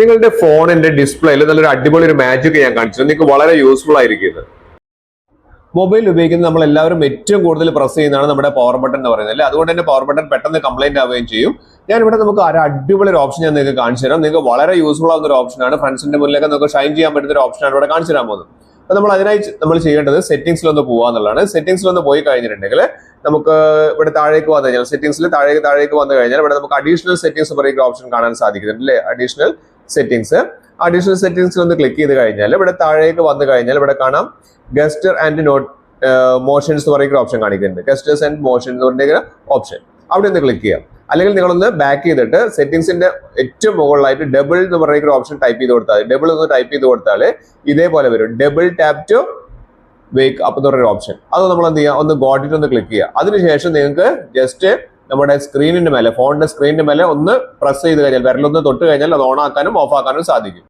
നിങ്ങളുടെ ഫോണിന്റെ ഡിസ്പ്ലേയിൽ നല്ലൊരു അടിപൊളി ഒരു മാജിക് ഞാൻ കാണിച്ചു. നിങ്ങൾക്ക് വളരെ യൂസ്ഫുൾ ആയിരിക്കും ഇത്. മൊബൈൽ ഉപയോഗിക്കുന്നത് നമ്മൾ എല്ലാവരും ഏറ്റവും കൂടുതൽ പ്രസ് ചെയ്യുന്നതാണ് നമ്മുടെ പവർ ബട്ടൺ എന്ന് പറയുന്നത് അല്ലേ. അതുകൊണ്ട് തന്നെ പവർ ബട്ടൺ പെട്ടെന്ന് കംപ്ലൈന്റ് ആവുകയും ചെയ്യും. ഞാനിവിടെ നമുക്ക് ഒരു അടിപൊളി ഒരു ഓപ്ഷൻ ഞാൻ നിങ്ങൾക്ക് കാണിച്ചു തരാം. നിങ്ങൾക്ക് വളരെ യൂസ്ഫുൾ ആവുന്ന ഒരു ഓപ്ഷനാണ്. ഫ്രണ്ട്സിന്റെ മുന്നിലേക്ക് നമുക്ക് ഷൈൻ ചെയ്യാൻ പറ്റുന്ന ഒരു ഓപ്ഷനാണ് ഇവിടെ കാണിച്ചു തരാൻ പോകുന്നത്. അപ്പൊ നമ്മൾ അതിനായി നമ്മൾ ചെയ്യേണ്ടത് സെറ്റിംഗ്സിലൊന്ന് പോകാന്നുള്ളതാണ്. സെറ്റിംഗ്സിലൊന്ന് പോയി കഴിഞ്ഞിട്ടുണ്ടെങ്കിൽ നമുക്ക് ഇവിടെ താഴേക്ക് വന്നു കഴിഞ്ഞാൽ സെറ്റിംഗ്സിൽ താഴേക്ക് വന്നു കഴിഞ്ഞാൽ ഇവിടെ നമുക്ക് അഡീഷണൽ സെറ്റിംഗ്സ് പറയുന്ന ഓപ്ഷൻ കാണാൻ സാധിക്കുന്നുണ്ട് അല്ലേ. അഡീഷണൽ സെറ്റിംഗ്സിൽ ഒന്ന് ക്ലിക്ക് ചെയ്ത് കഴിഞ്ഞാൽ ഇവിടെ താഴേക്ക് വന്നു കഴിഞ്ഞാൽ ഇവിടെ കാണാം ഗസ്റ്റർ ആൻഡ് മോഷൻസ് എന്ന് പറയുന്ന ഓപ്ഷൻ കാണിക്കുന്നുണ്ട്. ഗസ്റ്റേഴ്സ് ആൻഡ് മോഷൻ എന്ന് പറഞ്ഞ ഓപ്ഷൻ അവിടെ ഒന്ന് ക്ലിക്ക് ചെയ്യാം. അല്ലെങ്കിൽ നിങ്ങളൊന്ന് ബാക്ക് ചെയ്തിട്ട് സെറ്റിംഗ്സിന്റെ ഏറ്റവും മുകളിലായിട്ട് ഡബിൾ എന്ന് പറയുന്ന ഓപ്ഷൻ ടൈപ്പ് ചെയ്ത് കൊടുത്താൽ ഡബിൾ ഒന്ന് ടൈപ്പ് ചെയ്ത് കൊടുത്താൽ ഇതേപോലെ വരും. Double tap to wake up എന്ന് പറയുന്ന ഓപ്ഷൻ. അത് നമ്മൾ എന്ത് ചെയ്യുക, ഒന്ന് ഗോട്ടിട്ട് ഒന്ന് ക്ലിക്ക് ചെയ്യുക. അതിനുശേഷം നിങ്ങൾക്ക് ജസ്റ്റ് നമ്മുടെ സ്ക്രീനിന്റെ മേലെ ഫോണിന്റെ സ്ക്രീനിന്റെ മേലെ ഒന്ന് പ്രസ് ചെയ്ത് കഴിഞ്ഞാൽ വിരലൊന്ന് തൊട്ട് കഴിഞ്ഞാൽ അത് ഓൺ ആക്കാനും ഓഫ് ആക്കാനും സാധിക്കും.